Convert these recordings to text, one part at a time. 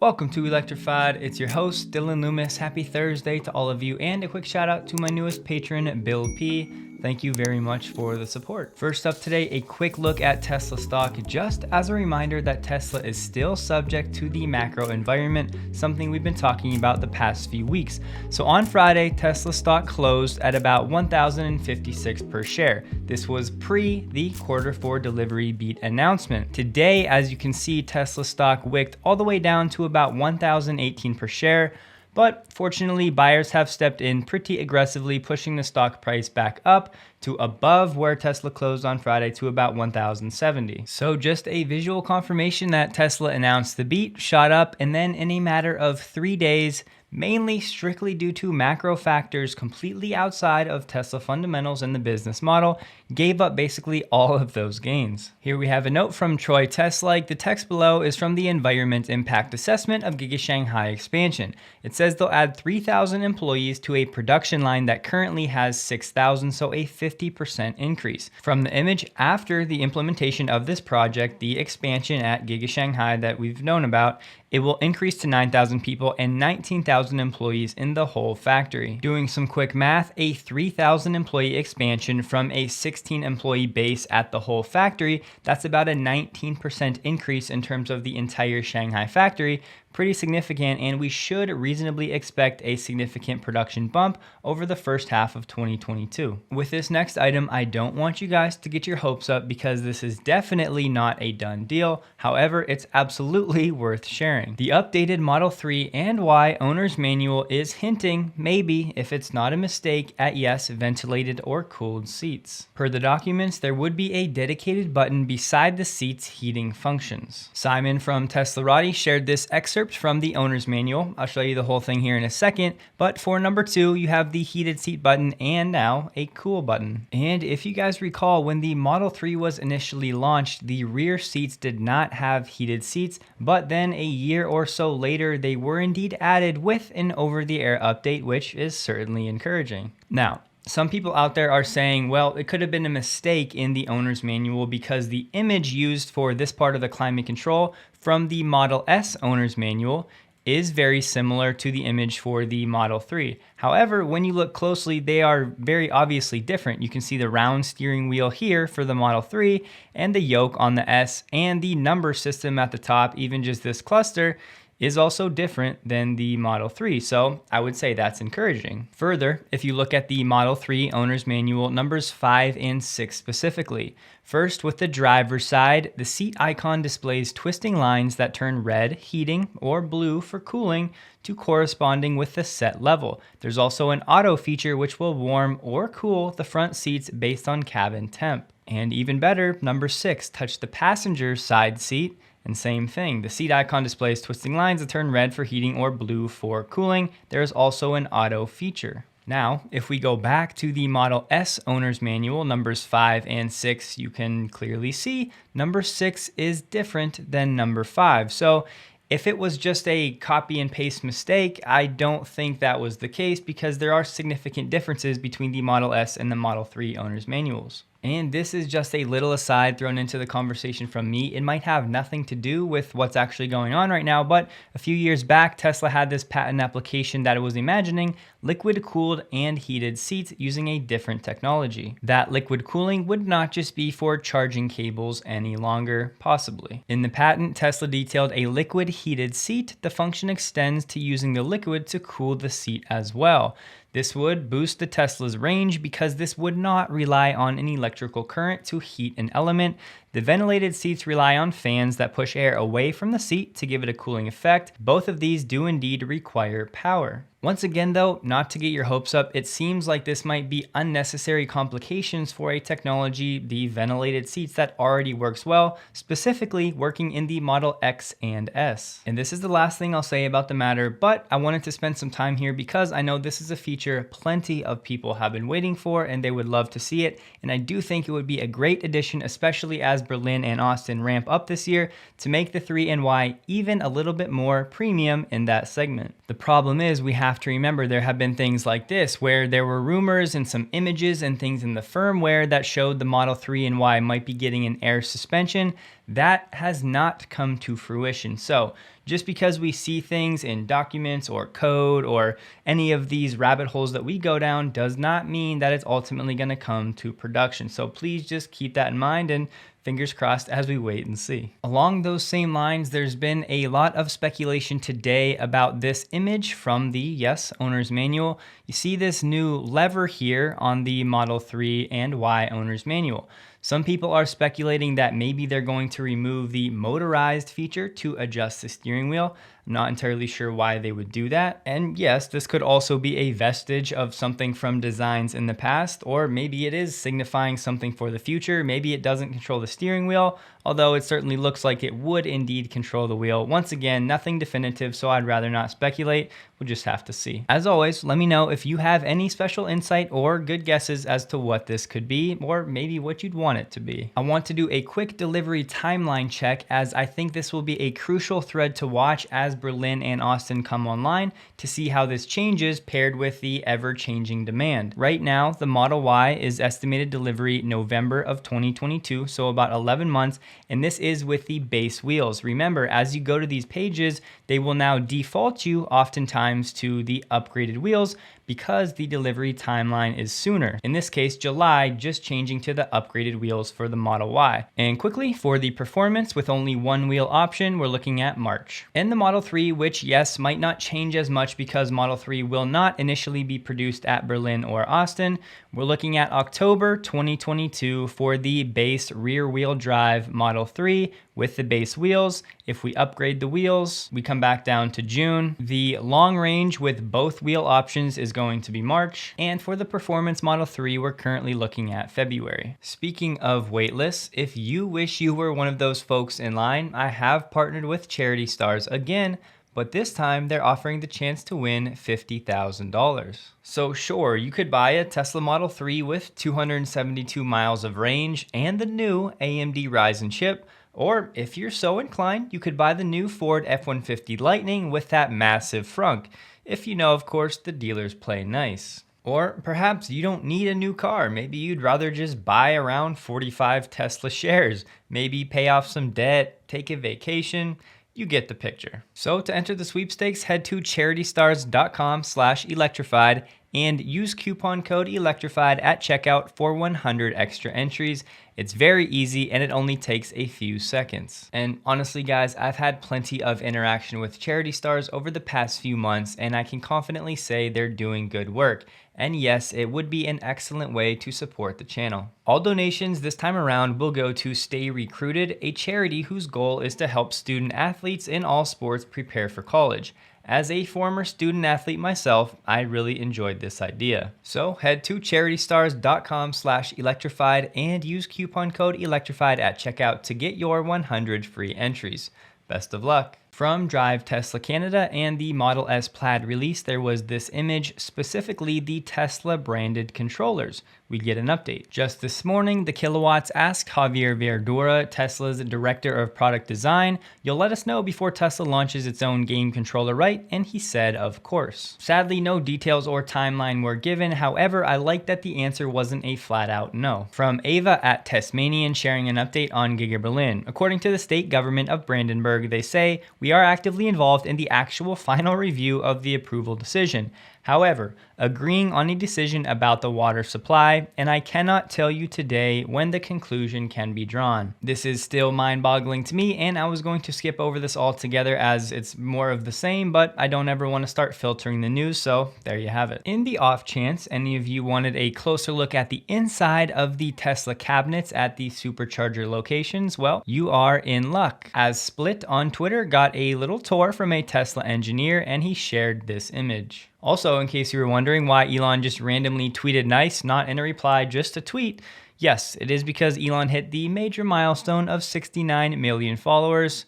Welcome to Electrified. It's your host, Dylan Loomis. Happy Thursday to all of you, and a quick shout out to my newest patron, Bill P. Thank you very much for the support. First up today, a quick look at Tesla stock, just as a reminder that Tesla is still subject to the macro environment, something we've been talking about the past few weeks. So on Friday, Tesla stock closed at about 1,056 per share. This was pre the Q4 delivery beat announcement. Today, as you can see, Tesla stock wicked all the way down to about 1,018 per share. But fortunately, buyers have stepped in pretty aggressively, pushing the stock price back up to above where Tesla closed on Friday to about 1,070. So just a visual confirmation that Tesla announced the beat, shot up, and then in a matter of 3 days, mainly strictly due to macro factors completely outside of Tesla fundamentals and the business model, gave up basically all of those gains. Here we have a note from Troy Teslike. The text below is from the Environment Impact Assessment of Giga Shanghai expansion. It says they'll add 3,000 employees to a production line that currently has 6,000, so a 50% increase. From the image after the implementation of this project, the expansion at Giga Shanghai that we've known about, it will increase to 9,000 people and 19,000 employees in the whole factory. Doing some quick math, a 3,000 employee expansion from a 16 employee base at the whole factory, that's about a 19% increase in terms of the entire Shanghai factory. Pretty significant, and we should reasonably expect a significant production bump over the first half of 2022. With this next item, I don't want you guys to get your hopes up because this is definitely not a done deal. However, it's absolutely worth sharing. The updated Model 3 and Y owner's manual is hinting, maybe if it's not a mistake, at yes, ventilated or cooled seats. Per the documents, there would be a dedicated button beside the seat's heating functions. Simon from Teslarati shared this excerpt from the owner's manual. I'll show you the whole thing here in a second, but for number 2, you have the heated seat button and now a cool button. And if you guys recall, when the Model 3 was initially launched, the rear seats did not have heated seats, but then a year or so later, they were indeed added with an over-the-air update, which is certainly encouraging. Now, some people out there are saying, well, it could have been a mistake in the owner's manual because the image used for this part of the climate control from the Model S owner's manual is very similar to the image for the Model 3. However, when you look closely, they are very obviously different. You can see the round steering wheel here for the Model 3 and the yoke on the S, and the number system at the top, even just this cluster, is also different than the Model 3, so I would say that's encouraging. Further, if you look at the Model 3 owner's manual, numbers 5 and 6 specifically. First, with the driver's side, the seat icon displays twisting lines that turn red, heating, or blue for cooling, to corresponding with the set level. There's also an auto feature which will warm or cool the front seats based on cabin temp. And even better, number 6, touch the passenger side seat, and same thing, the seat icon displays twisting lines that turn red for heating or blue for cooling. There is also an auto feature. Now, if we go back to the Model S owner's manual, numbers 5 and 6, you can clearly see number 6 is different than number 5. So if it was just a copy and paste mistake, I don't think that was the case because there are significant differences between the Model S and the Model 3 owner's manuals. And this is just a little aside thrown into the conversation from me. It might have nothing to do with what's actually going on right now, but a few years back, Tesla had this patent application that it was imagining liquid cooled and heated seats using a different technology. That liquid cooling would not just be for charging cables any longer, possibly. In the patent, Tesla detailed a liquid heated seat. The function extends to using the liquid to cool the seat as well. This would boost the Tesla's range because this would not rely on an electrical current to heat an element. The ventilated seats rely on fans that push air away from the seat to give it a cooling effect. Both of these do indeed require power. Once again though, not to get your hopes up, it seems like this might be unnecessary complications for a technology, the ventilated seats, that already works well, specifically working in the Model X and S. And this is the last thing I'll say about the matter, but I wanted to spend some time here because I know this is a feature plenty of people have been waiting for and they would love to see it. And I do think it would be a great addition, especially as Berlin and Austin ramp up this year to make the 3 and Y even a little bit more premium in that segment. The problem is we have to remember there have been things like this where there were rumors and some images and things in the firmware that showed the Model 3 and Y might be getting an air suspension. That has not come to fruition. So just because we see things in documents or code or any of these rabbit holes that we go down does not mean that it's ultimately going to come to production. So please just keep that in mind and fingers crossed as we wait and see. Along those same lines, there's been a lot of speculation today about this image from the, owner's manual. You see this new lever here on the Model 3 and Y owner's manual. Some people are speculating that maybe they're going to remove the motorized feature to adjust the steering wheel. I'm not entirely sure why they would do that. And yes, this could also be a vestige of something from designs in the past, or maybe it is signifying something for the future. Maybe it doesn't control the steering wheel, although it certainly looks like it would indeed control the wheel. Once again, nothing definitive, so I'd rather not speculate. We'll just have to see. As always, let me know if you have any special insight or good guesses as to what this could be, or maybe what you'd want it to be. I want to do a quick delivery timeline check, as I think this will be a crucial thread to watch as Berlin and Austin come online to see how this changes paired with the ever-changing demand. Right now, the Model Y is estimated delivery November of 2022, so about 11 months, and this is with the base wheels. Remember, as you go to these pages, they will now default you oftentimes to the upgraded wheels because the delivery timeline is sooner. In this case, July, just changing to the upgraded wheels for the Model Y. And quickly, for the performance with only one wheel option, we're looking at March. And the Model 3, which yes, might not change as much because Model 3 will not initially be produced at Berlin or Austin, we're looking at October 2022 for the base rear wheel drive Model 3 with the base wheels. If we upgrade the wheels, we come back down to June. The long range with both wheel options is going to be March. And for the performance Model 3, we're currently looking at February. Speaking of waitlists, if you wish you were one of those folks in line, I have partnered with Charity Stars again, but this time they're offering the chance to win $50,000. So sure, you could buy a Tesla Model 3 with 272 miles of range and the new AMD Ryzen chip, or if you're so inclined, you could buy the new Ford F-150 Lightning with that massive frunk, if you know, of course, the dealers play nice. Or perhaps you don't need a new car. Maybe you'd rather just buy around 45 Tesla shares, maybe pay off some debt, take a vacation. You get the picture. So to enter the sweepstakes, head to charitystars.com/electrified and use coupon code electrified at checkout for 100 extra entries. It's very easy and it only takes a few seconds. And honestly guys, I've had plenty of interaction with Charity Stars over the past few months and I can confidently say they're doing good work. And yes, it would be an excellent way to support the channel. All donations this time around will go to Stay Recruited, a charity whose goal is to help student athletes in all sports prepare for college. As a former student athlete myself, I really enjoyed this idea. So head to charitystars.com/electrified and use coupon code electrified at checkout to get your 100 free entries. Best of luck. From Drive Tesla Canada and the Model S Plaid release, there was this image, specifically the Tesla branded controllers. We get an update. Just this morning, the Kilowatts asked Javier Verdura, Tesla's Director of Product Design, "You'll let us know before Tesla launches its own game controller, right?" And he said, of course. Sadly, no details or timeline were given. However, I like that the answer wasn't a flat out no. From Ava at Testmanian sharing an update on Giga Berlin. According to the state government of Brandenburg, they say, "We are actively involved in the actual final review of the approval decision. However, agreeing on a decision about the water supply, and I cannot tell you today when the conclusion can be drawn." This is still mind-boggling to me, and I was going to skip over this altogether as it's more of the same, but I don't ever want to start filtering the news, so there you have it. In the off chance any of you wanted a closer look at the inside of the Tesla cabinets at the supercharger locations, well, you are in luck, as Split on Twitter got a little tour from a Tesla engineer and he shared this image. Also, in case you were wondering why Elon just randomly tweeted nice, not in a reply, just a tweet, yes, it is because Elon hit the major milestone of 69 million followers.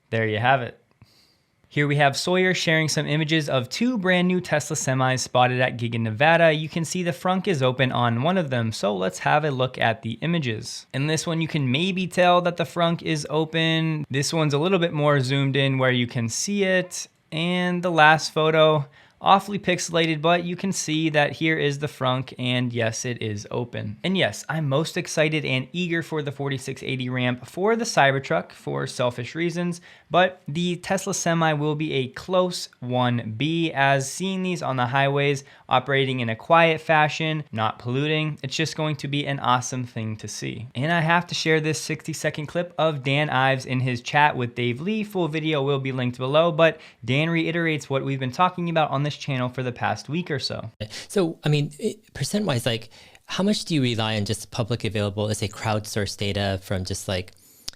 There you have it. Here we have Sawyer sharing some images of two brand new Tesla semis spotted at Giga Nevada. You can see the frunk is open on one of them, so let's have a look at the images. In this one, you can maybe tell that the frunk is open. This one's a little bit more zoomed in where you can see it. And the last photo, awfully pixelated, but you can see that here is the frunk, and yes, it is open. And yes, I'm most excited and eager for the 4680 ramp for the Cybertruck for selfish reasons, but the Tesla Semi will be a close 1B, as seeing these on the highways operating in a quiet fashion, not polluting, it's just going to be an awesome thing to see. And I have to share this 60-second clip of Dan Ives in his chat with Dave Lee. Full video will be linked below, but Dan reiterates what we've been talking about on this channel for the past week or so. So, I mean, percent wise, like how much do you rely on just public available, let's say crowdsourced data from just like,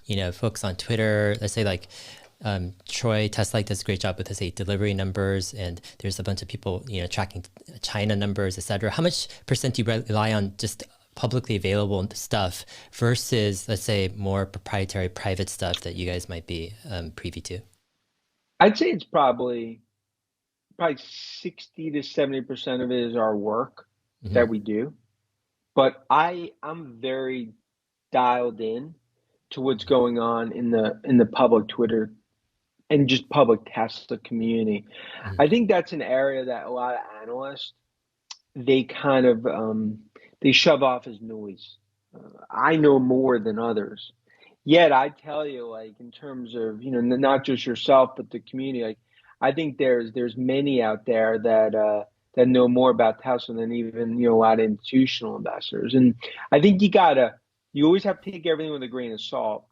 you know, folks on Twitter, let's say like Troy Tesla does a great job with, let's say, delivery numbers, and there's a bunch of people, you know, tracking China numbers, etc. How much percent do you rely on just publicly available stuff versus, let's say, more proprietary private stuff that you guys might be privy to? I'd say it's probably 60 to 70% of it is our work that we do. But I'm very dialed in to what's going on in the public Twitter and just public Tesla community. I think that's an area that a lot of analysts, they kind of they shove off as noise. I know more than others. Yet I tell you, like, in terms of, you know, not just yourself, but the community, like, I think there's many out there that that know more about Tesla than even, you know, a lot of institutional investors. And I think you always have to take everything with a grain of salt.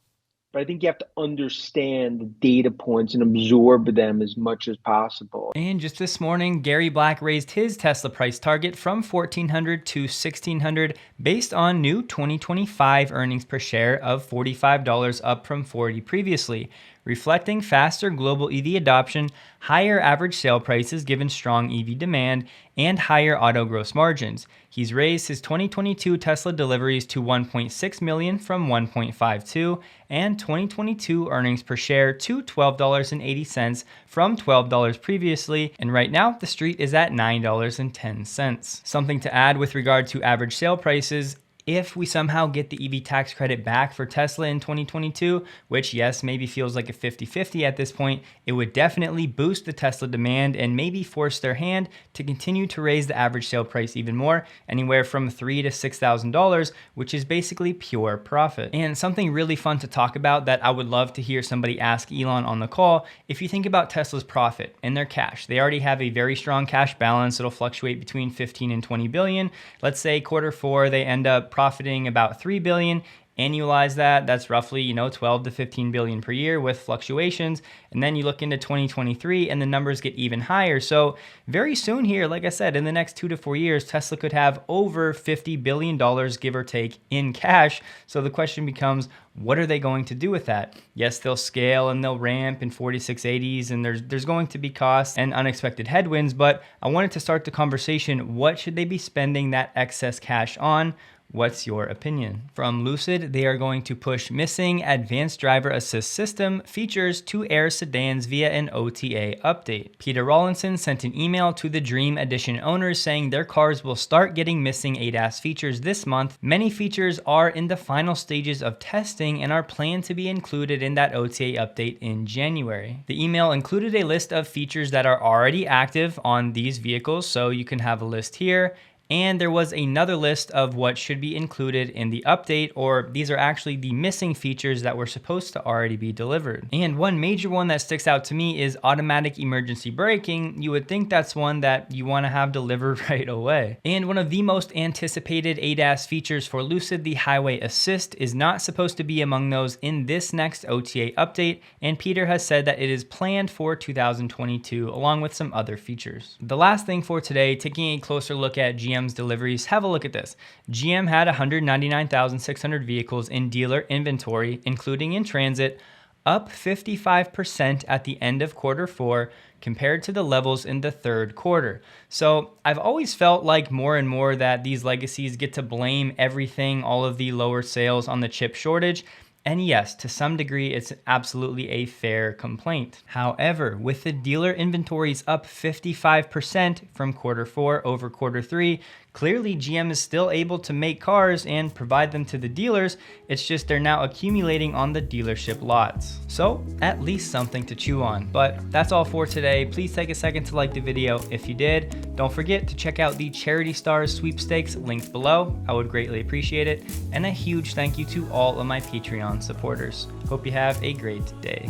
But I think you have to understand the data points and absorb them as much as possible. And just this morning, Gary Black raised his Tesla price target from $1,400 to $1,600 based on new 2025 earnings per share of $45, up from $40 previously, reflecting faster global EV adoption, higher average sale prices given strong EV demand, and higher auto gross margins. He's raised his 2022 Tesla deliveries to 1.6 million from 1.52, and 2022 earnings per share to $12.80 from $12 previously, and right now the street is at $9.10. Something to add with regard to average sale prices: if we somehow get the EV tax credit back for Tesla in 2022, which yes, maybe feels like a 50-50 at this point, it would definitely boost the Tesla demand and maybe force their hand to continue to raise the average sale price even more, anywhere from $3,000 to $6,000, which is basically pure profit. And something really fun to talk about that I would love to hear somebody ask Elon on the call: if you think about Tesla's profit and their cash, they already have a very strong cash balance. It'll fluctuate between 15 and 20 billion. Let's say Q4, they end up profiting about 3 billion. Annualize that, that's roughly, you know, 12 to 15 billion per year with fluctuations. And then you look into 2023 and the numbers get even higher. So very soon here, like I said, in the next 2 to 4 years, Tesla could have over $50 billion, give or take, in cash. So the question becomes, what are they going to do with that? Yes, they'll scale and they'll ramp in 4680s, and there's going to be costs and unexpected headwinds, but I wanted to start the conversation. What should they be spending that excess cash on? What's your opinion? From Lucid, they are going to push missing advanced driver assist system features to Air sedans via an OTA update. Peter Rawlinson sent an email to the Dream Edition owners saying their cars will start getting missing ADAS features this month. Many features are in the final stages of testing and are planned to be included in that OTA update in January. The email included a list of features that are already active on these vehicles, so you can have a list here. And there was another list of what should be included in the update, or these are actually the missing features that were supposed to already be delivered. And one major one that sticks out to me is automatic emergency braking. You would think that's one that you want to have delivered right away. And one of the most anticipated ADAS features for Lucid, the highway assist, is not supposed to be among those in this next OTA update, and Peter has said that it is planned for 2022 along with some other features. The last thing for today, taking a closer look at GM's deliveries, have a look at this. GM had 199,600 vehicles in dealer inventory, including in transit, up 55% at the end of Q4 compared to the levels in the third quarter. So I've always felt like more and more that these legacies get to blame everything, all of the lower sales, on the chip shortage. And yes, to some degree, it's absolutely a fair complaint. However, with the dealer inventories up 55% from Q4 over Q3, clearly GM is still able to make cars and provide them to the dealers. It's just they're now accumulating on the dealership lots. So at least something to chew on. But that's all for today. Please take a second to like the video if you did. Don't forget to check out the Charity Stars sweepstakes linked below. I would greatly appreciate it. And a huge thank you to all of my Patreon supporters. Hope you have a great day.